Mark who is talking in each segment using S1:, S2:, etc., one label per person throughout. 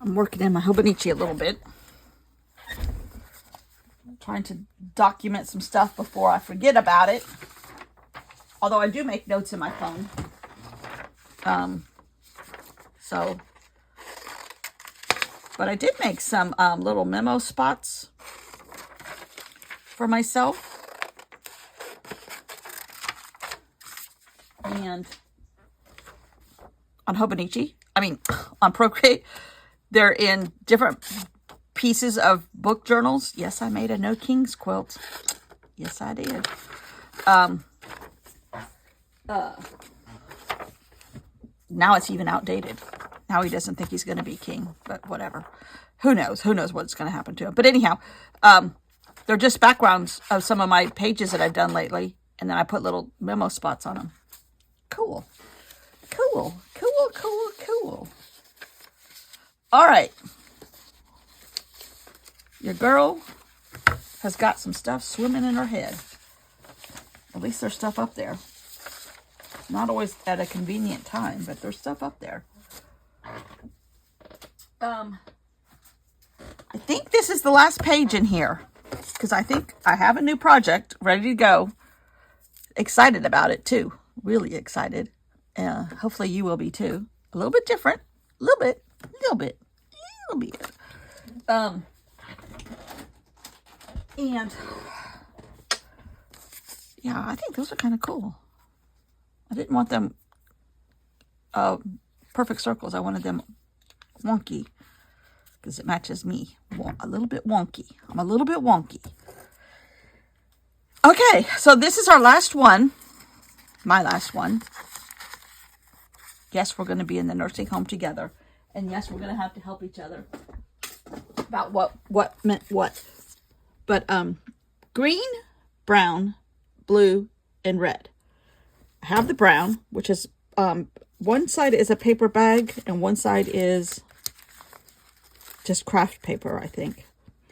S1: I'm working in my Hobonichi a little bit. I'm trying to document some stuff before I forget about it. Although I do make notes in my phone. But I did make some little memo spots for myself. And on Hobonichi, on Procreate, they're in different pieces of book journals. Yes, I made a No Kings quilt. Yes, I did. Now it's even outdated. Now he doesn't think he's going to be king, but whatever. Who knows? Who knows what's going to happen to him? But anyhow, they're just backgrounds of some of my pages that I've done lately, and then I put little memo spots on them. Cool. Cool. Cool, cool, cool. All right. Your girl has got some stuff swimming in her head. At least there's stuff up there. Not always at a convenient time, but there's stuff up there. I think this is the last page in here, because I think I have a new project ready to go. Excited about it too. Really excited. Hopefully you will be too. A little bit different. A little bit. And yeah, I think those are kind of cool. I didn't want them perfect circles. I wanted them wonky because it matches me. A little bit wonky. I'm a little bit wonky. Okay, so this is our last one. My last one. Yes, we're going to be in the nursing home together. And yes, we're going to have to help each other about what meant what. But green, brown, blue, and red. I have the brown, which is one side is a paper bag and one side is just craft paper, I think.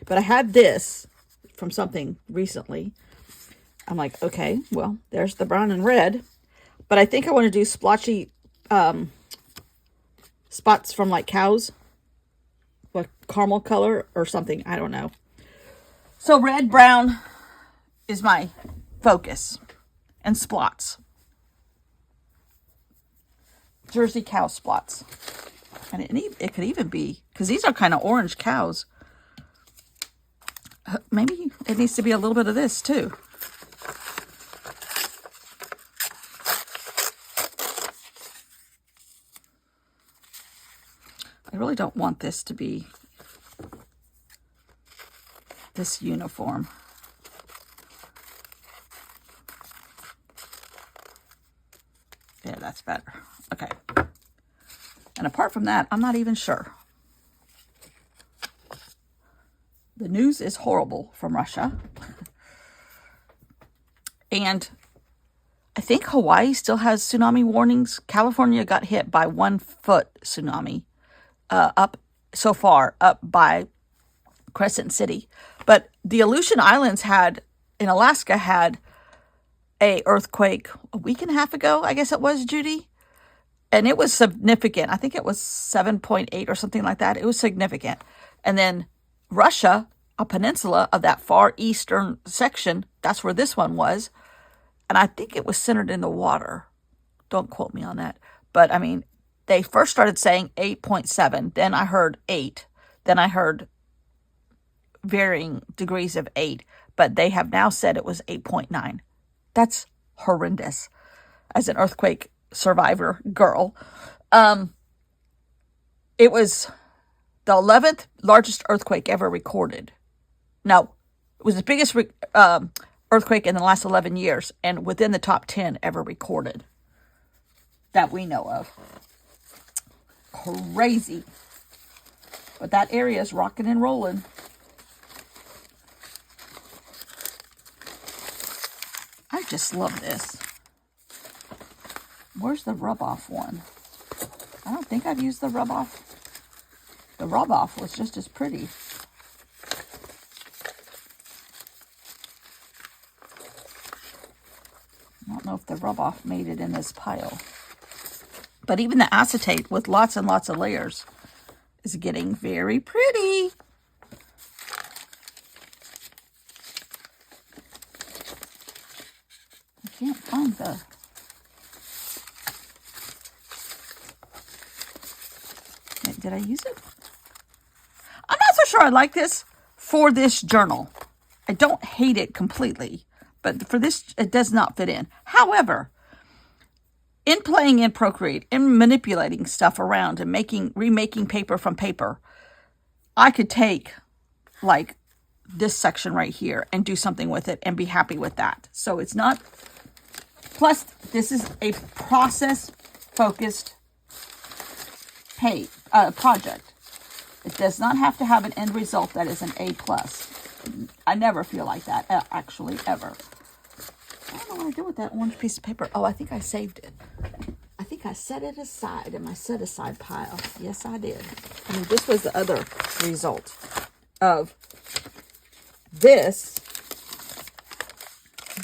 S1: But I had this from something recently. I'm like, okay, well, there's the brown and red. But I think I want to do splotchy spots from like cows. Like caramel color or something. I don't know. So red, brown is my focus. And splots. Jersey cow splots. And it could even be, because these are kind of orange cows. Maybe it needs to be a little bit of this too. I really don't want this to be this uniform. Yeah, that's better. Okay. And apart from that, I'm not even sure. The news is horrible from Russia. And I think Hawaii still has tsunami warnings. California got hit by 1 foot tsunami up by Crescent City. But the Aleutian Islands in Alaska had a earthquake a week and a half ago, I guess it was, Judy. And it was significant. I think it was 7.8 or something like that. It was significant. And then Russia, a peninsula of that far eastern section, that's where this one was. And I think it was centered in the water. Don't quote me on that. But, they first started saying 8.7. Then I heard 8. Then I heard varying degrees of 8. But they have now said it was 8.9. That's horrendous. As an earthquake survivor girl. It was the 11th largest earthquake ever recorded. No, it was the biggest earthquake in the last 11 years and within the top 10 ever recorded that we know of. Crazy. But that area is rocking and rolling. I just love this. Where's the rub-off one? I don't think I've used the rub-off. The rub-off was just as pretty. I don't know if the rub-off made it in this pile. But even the acetate with lots and lots of layers is getting very pretty. I can't find the... Did I use it? I'm not so sure I like this for this journal. I don't hate it completely, but for this, it does not fit in. However, in playing in Procreate, in manipulating stuff around and remaking paper from paper, I could take like this section right here and do something with it and be happy with that. So it's not, plus this is a process-focused project. It does not have to have an end result that is an A+. I never feel like that, actually, ever. I don't know what I did with that orange piece of paper. Oh, I think I saved it. I think I set it aside in my set-aside pile. Yes, I did. I mean, this was the other result of this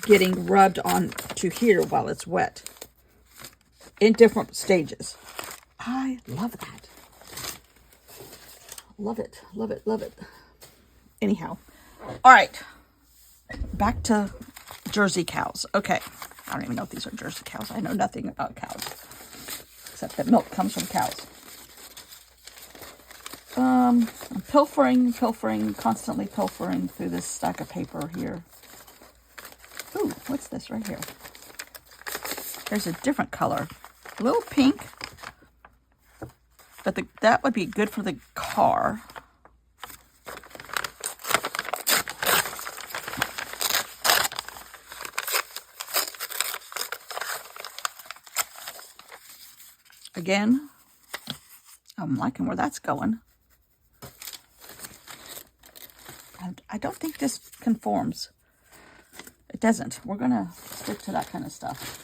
S1: getting rubbed on to here while it's wet in different stages. I love that. Love it, love it, love it. Anyhow, all right, back to Jersey cows. Okay, I don't even know if these are Jersey cows. I know nothing about cows, except that milk comes from cows. I'm pilfering, constantly pilfering through this stack of paper here. Ooh, what's this right here? There's a different color, a little pink, but that would be good for the car. Again, I'm liking where that's going. I don't think this conforms. It doesn't. We're going to stick to that kind of stuff.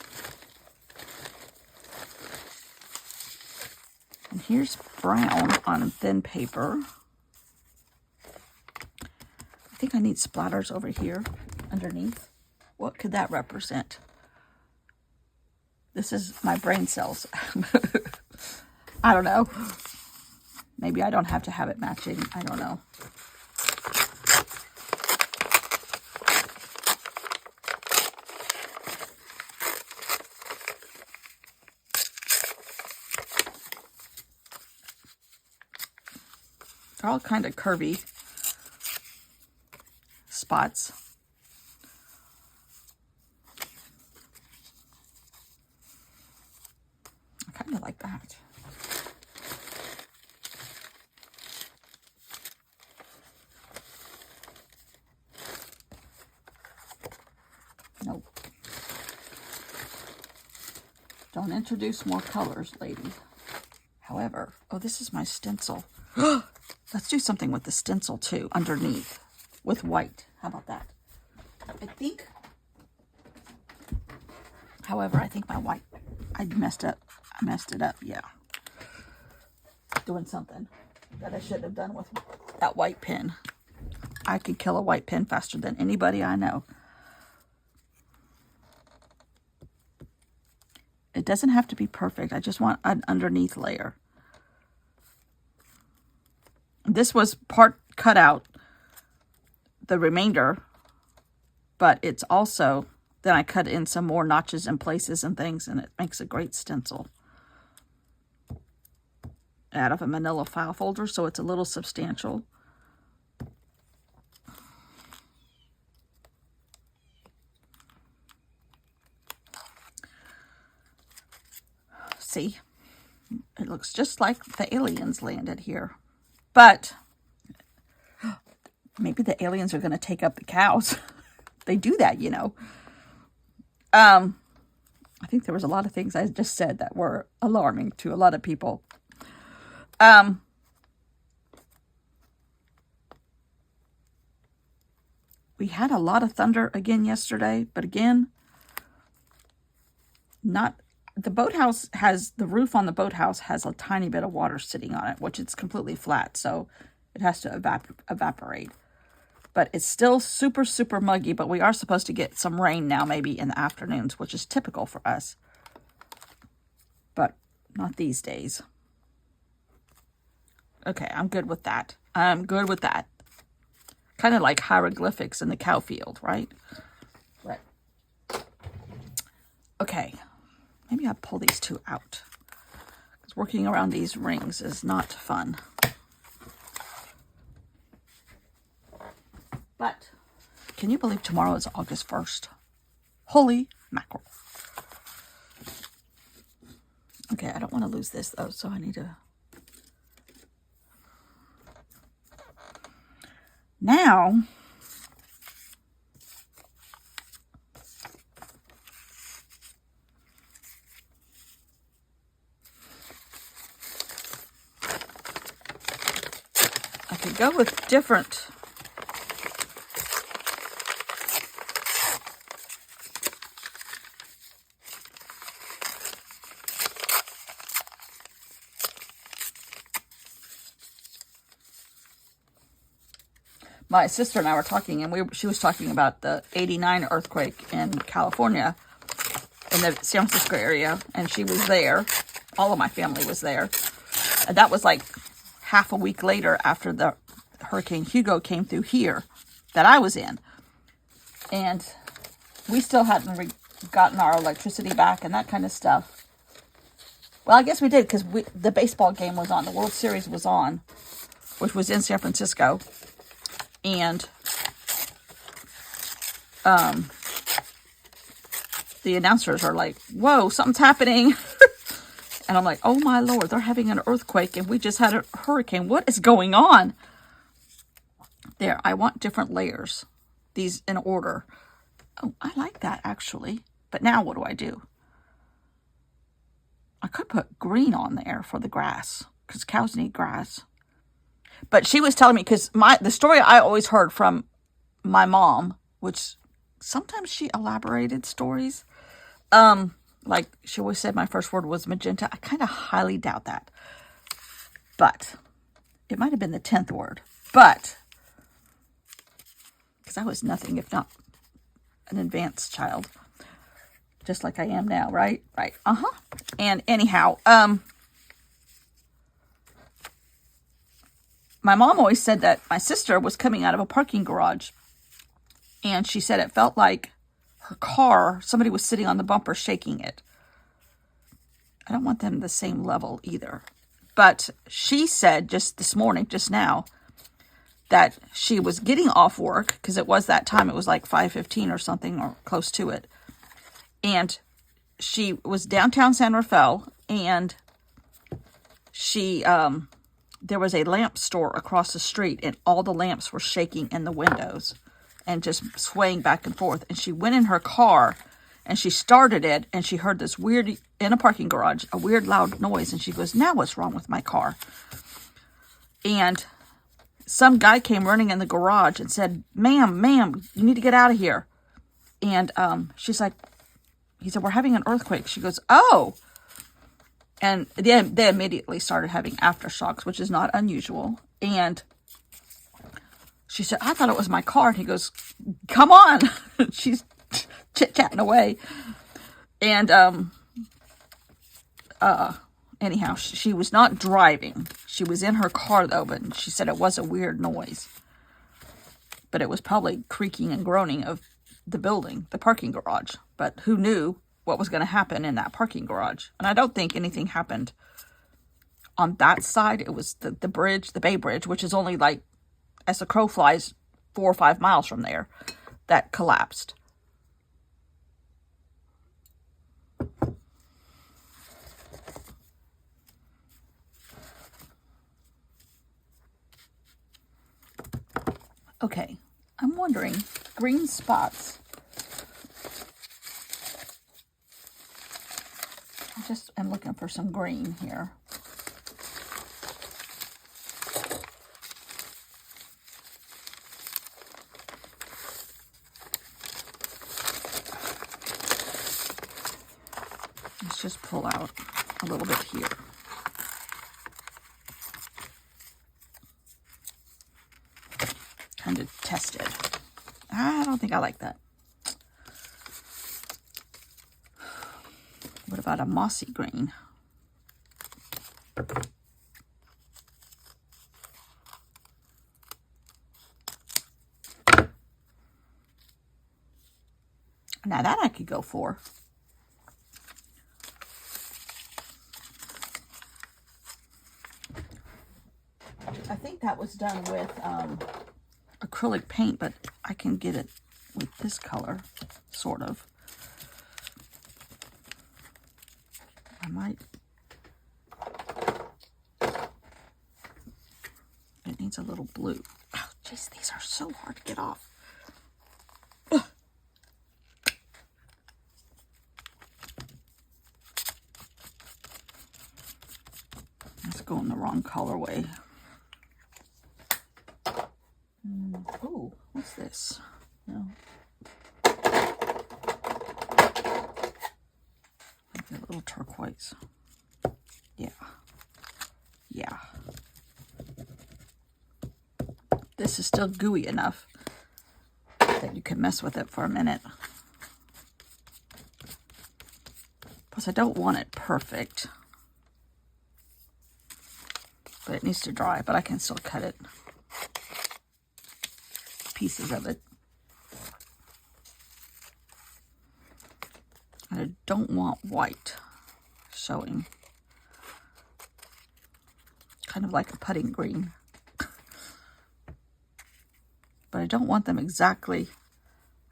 S1: And here's brown on thin paper. I think I need splatters over here underneath. What could that represent? This is my brain cells. I don't know. Maybe I don't have to have it matching. I don't know. They're all kind of curvy spots. I kind of like that. Nope. Don't introduce more colors, lady. However, oh, this is my stencil. Let's do something with the stencil too, underneath, with white. How about that? I think, however, I think my white, I messed it up, yeah. Doing something that I shouldn't have done with that white pen. I could kill a white pen faster than anybody I know. It doesn't have to be perfect. I just want an underneath layer. This was part cut out, the remainder, but it's also, then I cut in some more notches and places and things, and it makes a great stencil. Out of a manila file folder, so it's a little substantial. See, it looks just like the aliens landed here. But maybe the aliens are going to take up the cows. They do that, you know. I think there was a lot of things I just said that were alarming to a lot of people. We had a lot of thunder again yesterday, but again, not... The boathouse has, the roof on the boathouse has a tiny bit of water sitting on it, which it's completely flat, so it has to evaporate. But it's still super, super muggy, but we are supposed to get some rain now, maybe in the afternoons, which is typical for us. But not these days. Okay, I'm good with that. I'm good with that. Kind of like hieroglyphics in the cow field, right? Right. Okay. Maybe I'll pull these two out. Because working around these rings is not fun. But can you believe tomorrow is August 1st? Holy mackerel. Okay, I don't want to lose this though, so I need to... Now, I could go with different... My sister and I were talking, and she was talking about the '89 earthquake in California, in the San Francisco area, and she was there. All of my family was there. And that was like half a week later after the Hurricane Hugo came through here that I was in. And we still hadn't gotten our electricity back and that kind of stuff. Well, I guess we did because the baseball game was on. The World Series was on, which was in San Francisco. And the announcers are like, whoa, something's happening. And I'm like, oh my Lord, they're having an earthquake and we just had a hurricane. What is going on? There, I want different layers. These in order. Oh, I like that actually. But now what do I do? I could put green on there for the grass because cows need grass. But she was telling me, because the story I always heard from my mom, which sometimes she elaborated stories. Like she always said my first word was magenta. I kind of highly doubt that. But it might have been the 10th word. But, because I was nothing if not an advanced child. Just like I am now, right? Right. And anyhow, my mom always said that my sister was coming out of a parking garage. And she said it felt like her car, somebody was sitting on the bumper shaking it. I don't want them the same level either. But she said just this morning, just now, that she was getting off work, because it was that time, it was like 5:15 or something, or close to it. And she was downtown San Rafael, and she... there was a lamp store across the street, and all the lamps were shaking in the windows and just swaying back and forth. And she went in her car and she started it, and she heard this weird, in a parking garage, a weird loud noise. And she goes, now what's wrong with my car? And some guy came running in the garage and said, ma'am, you need to get out of here. And she's like, he said, we're having an earthquake. She goes, oh. And they immediately started having aftershocks, which is not unusual. And she said, I thought it was my car. And he goes, come on. She's chit-chatting away. And anyhow, she was not driving. She was in her car, though. But she said it was a weird noise. But it was probably creaking and groaning of the building, the parking garage. But who knew what was going to happen in that parking garage? And I don't think anything happened on that side. It was the bridge, the Bay Bridge, which is only like, as the crow flies, 4 or 5 miles from there, that collapsed. Okay, I'm wondering, green spots. I'm looking for some green here. Let's just pull out a little bit here. Kind of test it. I don't think I like that. What about a mossy green? Now that I could go for. I think that was done with acrylic paint, but I can get it with this color, sort of. I might. It needs a little blue. Oh, jeez, these are so hard to get off. Ugh. Let's go in the wrong colorway. Oh, what's this? No. Maybe a little turquoise. Yeah. Yeah. This is still gooey enough that you can mess with it for a minute. Plus, I don't want it perfect. But it needs to dry, but I can still cut it. Pieces of it. And I don't want white showing. Kind of like a putting green. But I don't want them exactly.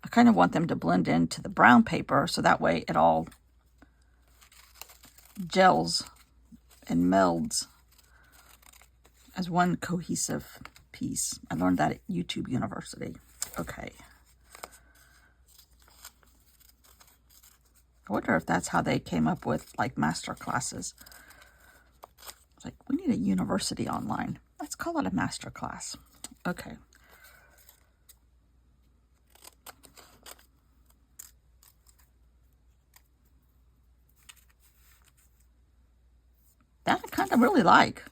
S1: I kind of want them to blend into the brown paper so that way it all gels and melds as one cohesive piece. I learned that at YouTube University. Okay. I wonder if that's how they came up with like master classes. It's like, we need a university online. Let's call it a master class. Okay. That I kind of really like.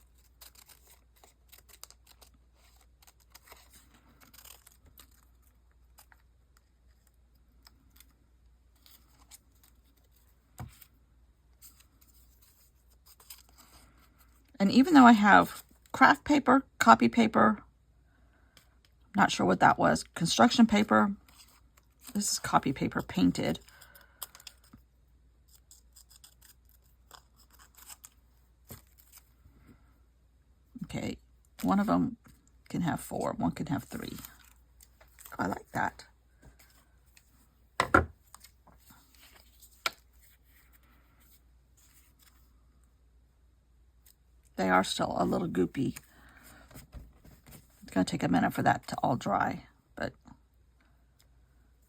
S1: And even though I have craft paper, copy paper, not sure what that was, construction paper, this is copy paper painted. Okay, one of them can have 4, one can have 3. I like that. They are still a little goopy. It's going to take a minute for that to all dry, but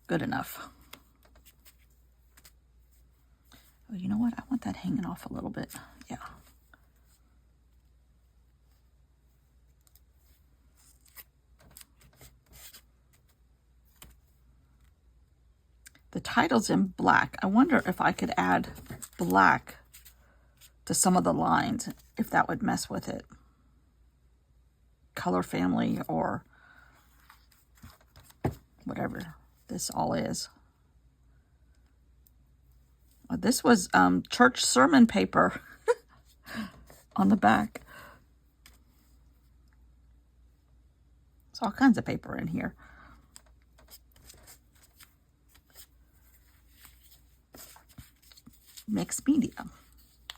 S1: good enough. Oh, you know what? I want that hanging off a little bit. Yeah. The title's in black. I wonder if I could add black to some of the lines, if that would mess with it. Color family or whatever this all is. This was church sermon paper on the back. There's all kinds of paper in here. Mixed media.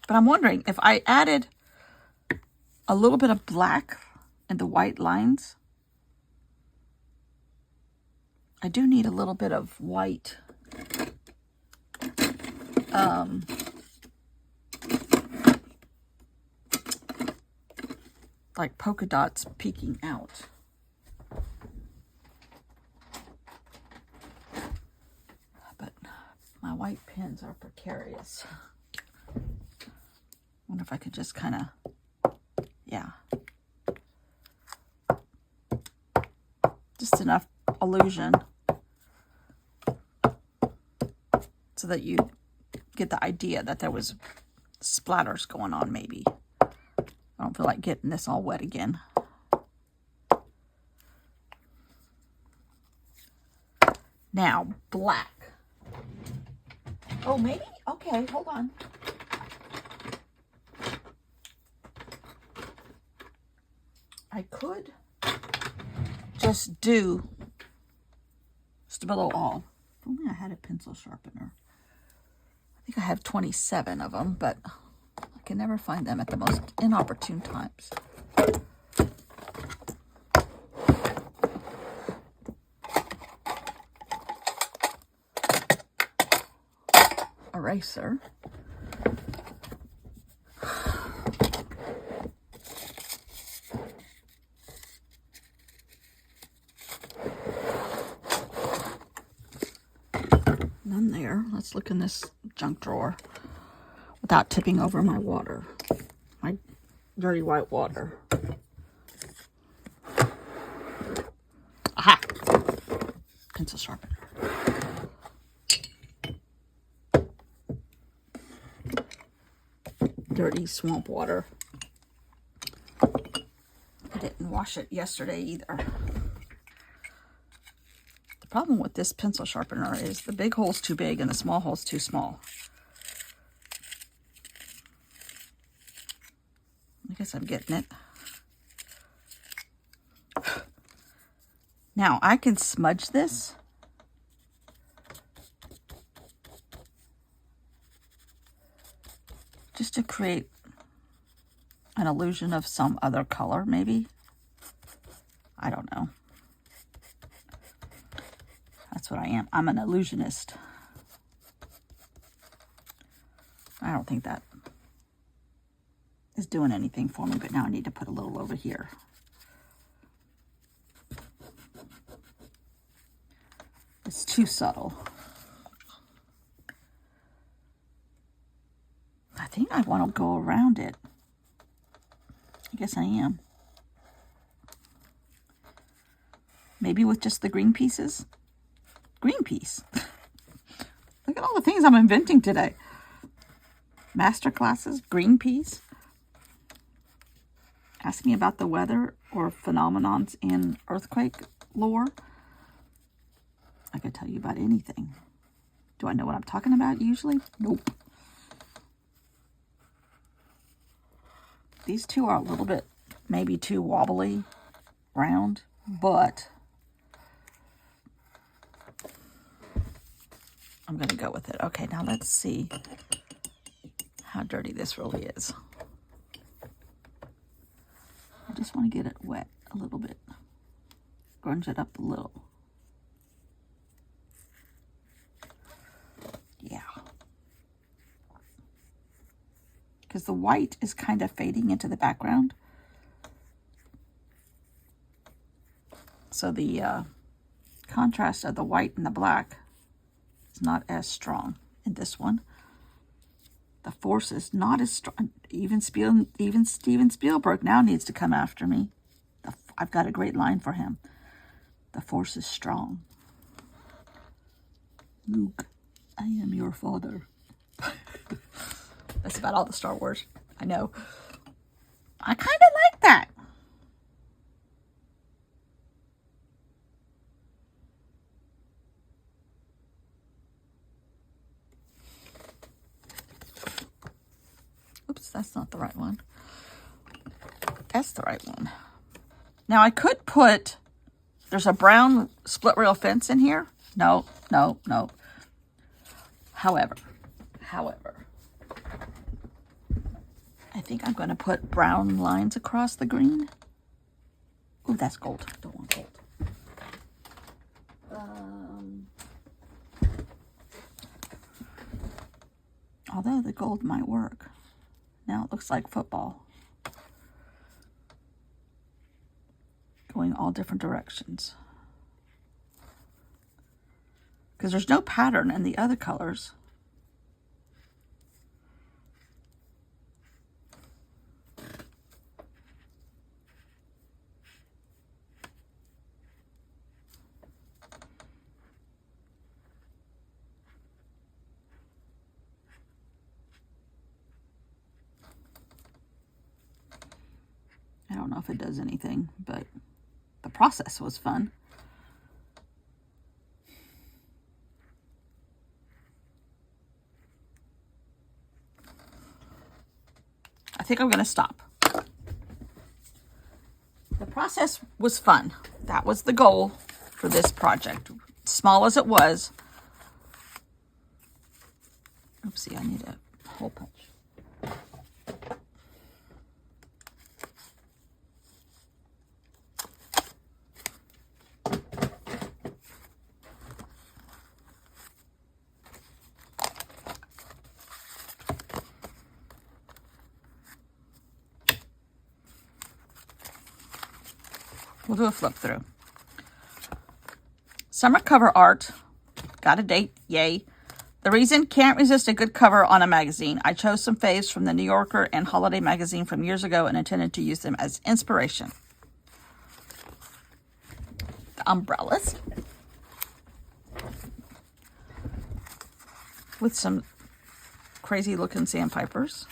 S1: But I'm wondering if I added a little bit of black in the white lines. I do need a little bit of white. Like polka dots peeking out. But my white pens are precarious. Wonder if I could just kind of, yeah. Just enough illusion so that you get the idea that there was splatters going on maybe. I don't feel like getting this all wet again. Now, black. Oh, maybe? Okay, hold on. I could just do Stabilo all. If only I had a pencil sharpener. I think I have 27 of them, but I can never find them at the most inopportune times. Eraser. None there. Let's look in this junk drawer without tipping over my water, my dirty white water. Aha! Pencil sharpener. Dirty swamp water. I didn't wash it yesterday either. The problem with this pencil sharpener is the big hole's too big and the small hole's too small. I guess I'm getting it. Now I can smudge this. Just to create an illusion of some other color, maybe. I don't know. That's what I am. I'm an illusionist. I don't think that is doing anything for me, but now I need to put a little over here. It's too subtle. I think I want to go around it. I guess I am. Maybe with just the green pieces. Green piece. Look at all the things I'm inventing today. Master classes, green piece. Ask me about the weather or phenomenons in earthquake lore. I could tell you about anything. Do I know what I'm talking about usually? Nope. These two are a little bit maybe too wobbly, round, but I'm going to go with it. Okay, now let's see how dirty this really is. I just want to get it wet a little bit. Grunge it up a little. Yeah. Because the white is kind of fading into the background. So the contrast of the white and the black is not as strong in this one. The force is not as strong. Even Steven Spielberg now needs to come after me. I've got a great line for him. The force is strong. Luke, I am your father. That's about all the Star Wars I know. I kind of like that. Oops, that's not the right one. That's the right one. Now I could put, there's a brown split rail fence in here. No. However, I think I'm going to put brown lines across the green. Ooh, that's gold. Don't want gold. Although the gold might work. Now it looks like football. Going all different directions. Because there's no pattern in the other colors. I don't know if it does anything, but the process was fun. I think I'm going to stop. The process was fun. That was the goal for this project. Small as it was, Oopsie, I need a hole punch. We'll do a flip through. Summer cover art. Got a date. Yay. The reason, can't resist a good cover on a magazine. I chose some faves from the New Yorker and Holiday magazine from years ago and intended to use them as inspiration. The umbrellas. With some crazy looking sandpipers.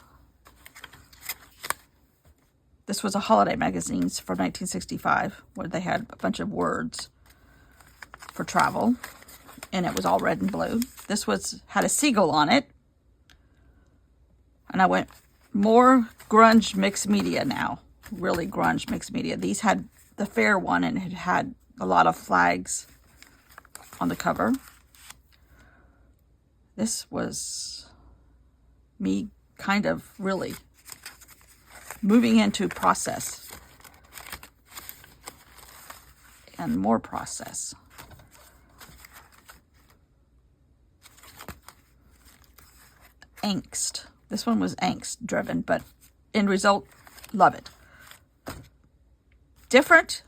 S1: This was a Holiday magazine from 1965 where they had a bunch of words for travel, and it was all red and blue. This had a seagull on it, and I went more grunge mixed media now, really grunge mixed media. These had the fair one, and it had a lot of flags on the cover. This was me kind of really moving into process and more process. Angst. This one was angst driven, but end result, love it. Different,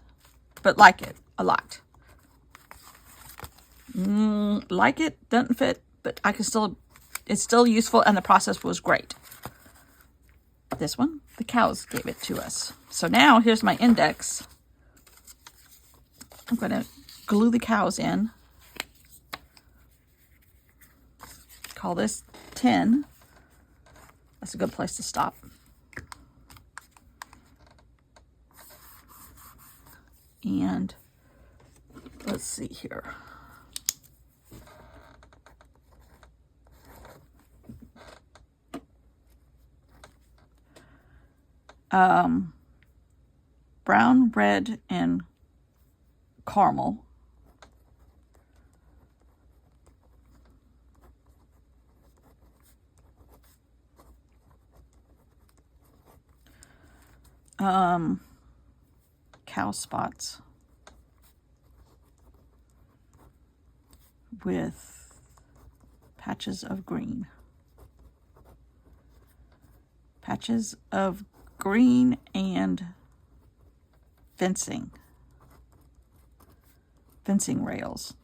S1: but like it a lot. Like it, doesn't fit, but I can still, it's still useful, and the process was great. This one, the cows gave it to us. So now here's my index. I'm going to glue the cows in. Call this 10. That's a good place to stop. And let's see here. Brown, red, and caramel. Cow spots with patches of green. Patches of green and fencing rails.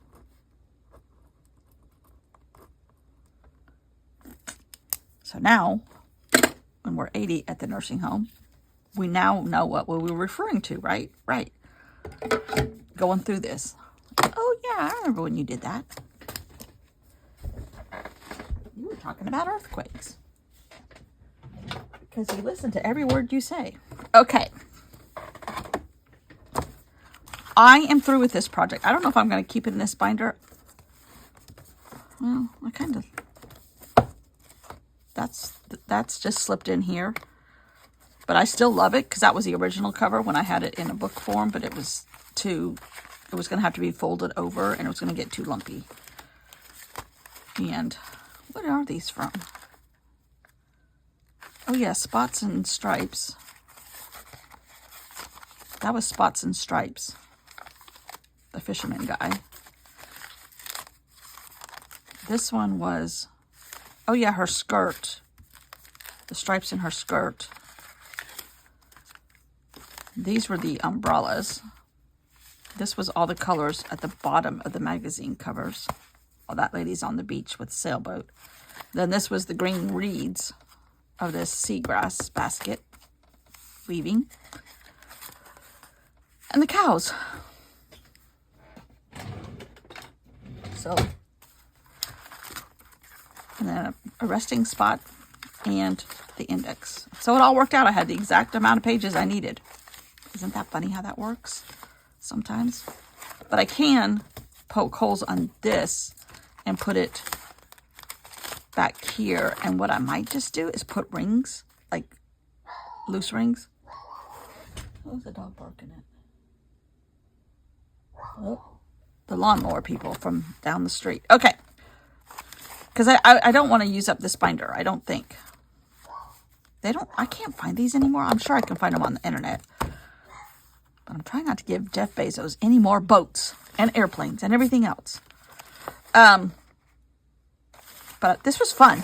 S1: So now, when we're 80 at the nursing home, we now know what we were referring to, right? Right. Going through this. Oh, yeah, I remember when you did that. You were talking about earthquakes. Because you listen to every word you say. Okay. I am through with this project. I don't know if I'm going to keep it in this binder. Well, I kind of... That's just slipped in here. But I still love it because that was the original cover when I had it in a book form, but it was going to have to be folded over, and it was going to get too lumpy. And what are these from? Oh yeah, Spots and Stripes. That was Spots and Stripes, the fisherman guy. This one was, oh yeah, her skirt. The stripes in her skirt. These were the umbrellas. This was all the colors at the bottom of the magazine covers. Oh, that lady's on the beach with a sailboat. Then this was the green reeds of this seagrass basket weaving. And the cows. So, and then a resting spot and the index. So it all worked out. I had the exact amount of pages I needed. Isn't that funny how that works sometimes? But I can poke holes on this and put it back here. And what I might just do is put rings, like loose rings. Who's the dog barking at? Oh, the lawnmower people from down the street. Okay. because I don't want to use up this binder. I don't think. I can't find these anymore. I'm sure I can find them on the internet. But I'm trying not to give Jeff Bezos any more boats and airplanes and everything else. But this was fun.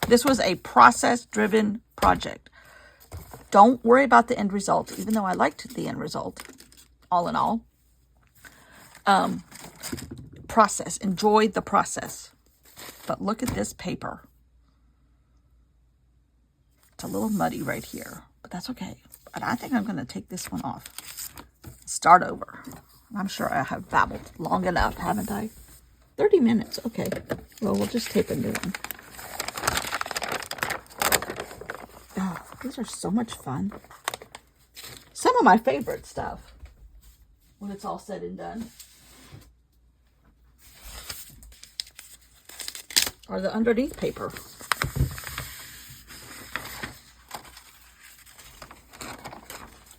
S1: This was a process-driven project. Don't worry about the end result, even though I liked the end result, all in all. Process. Enjoy the process. But look at this paper. It's a little muddy right here, but that's okay. But I think I'm going to take this one off. Start over. I'm sure I have babbled long enough, haven't I? 30 minutes. Okay. Well, we'll just tape a new one. Oh, these are so much fun. Some of my favorite stuff when it's all said and done are the underneath paper.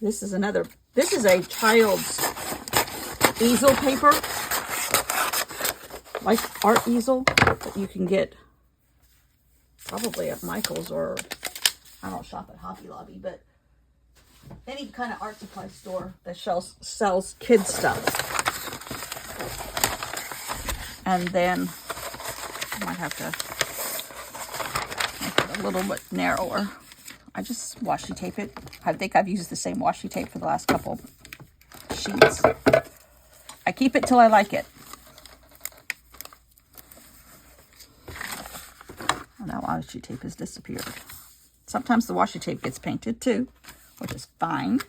S1: This is a child's easel paper, like art easel that you can get probably at Michael's, or I don't shop at Hobby Lobby, but any kind of art supply store that sells kids stuff. And then I might have to make it a little bit narrower. I just washi tape it. I think I've used the same washi tape for the last couple sheets. I keep it till I like it. And now washi tape has disappeared. Sometimes the washi tape gets painted too, which is fine.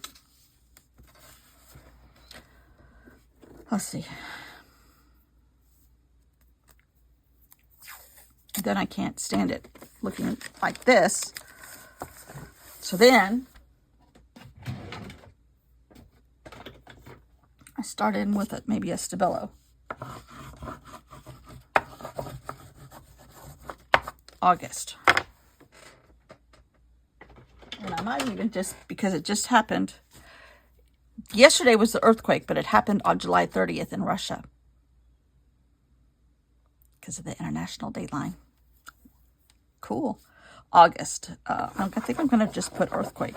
S1: Let's see. Then I can't stand it looking like this. So then I start in with maybe a Stabilo. August. And I might even just, because it just happened. Yesterday was the earthquake, but it happened on July 30th in Russia. Because of the international dateline. Cool. August. I think I'm going to just put earthquake.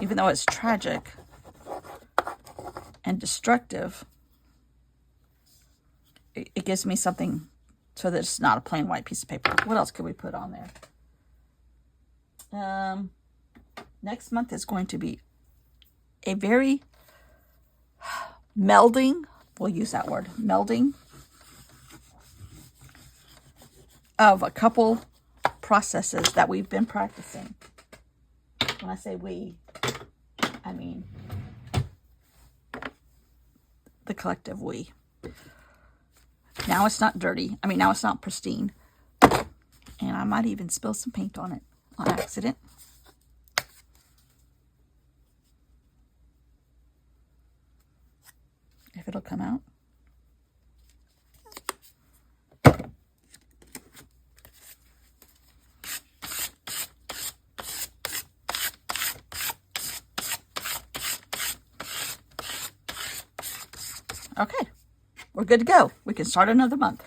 S1: Even though it's tragic and destructive, it gives me something so that it's not a plain white piece of paper. What else could we put on there? Next month is going to be a very melding, we'll use that word, melding of a couple processes that we've been practicing. When I say we, I mean the collective we. Now it's not dirty. Now it's not pristine. And I might even spill some paint on it on accident. If it'll come out. Okay, we're good to go. We can start another month.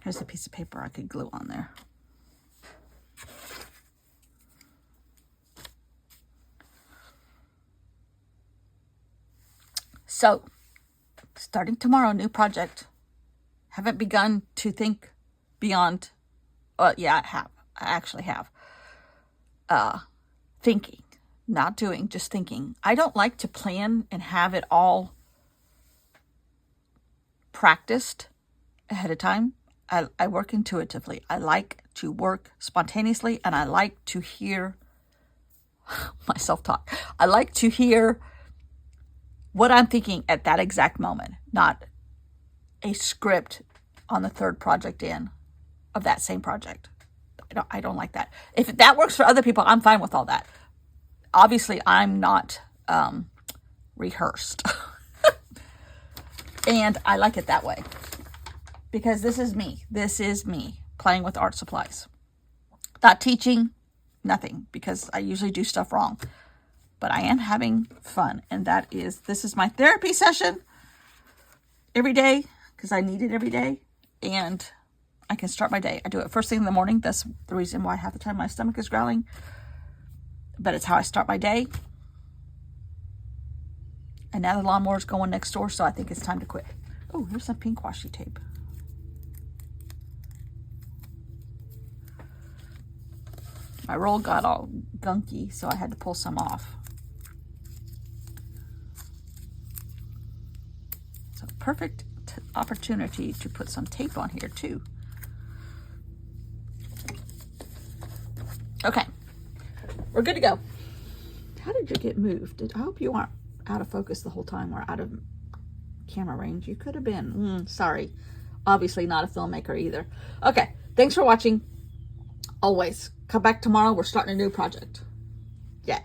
S1: Here's a piece of paper I could glue on there. So, starting tomorrow, new project. Haven't begun to think beyond. Yeah, I have. I actually have. Thinking, not doing, just thinking. I don't like to plan and have it all practiced ahead of time. I work intuitively. I like to work spontaneously, and I like to hear myself talk. I like to hear what I'm thinking at that exact moment, not a script on the third project in of that same project. I don't like that. If that works for other people, I'm fine with all that. Obviously, I'm not rehearsed. And I like it that way. Because this is me. This is me playing with art supplies. Not teaching, nothing. Because I usually do stuff wrong. But I am having fun. And this is my therapy session every day. Because I need it every day. and I can start my day. I do it first thing in the morning. That's the reason why half the time my stomach is growling. But it's how I start my day. And now the lawnmower's going next door, so I think it's time to quit. Oh, here's some pink washi tape. My roll got all gunky, so I had to pull some off. So perfect opportunity to put some tape on here too. Okay, we're good to go. How did you get moved? I hope you weren't out of focus the whole time or out of camera range. You could have been. Sorry. Obviously not a filmmaker either. Okay, thanks for watching. Always come back tomorrow. We're starting a new project. Yeah.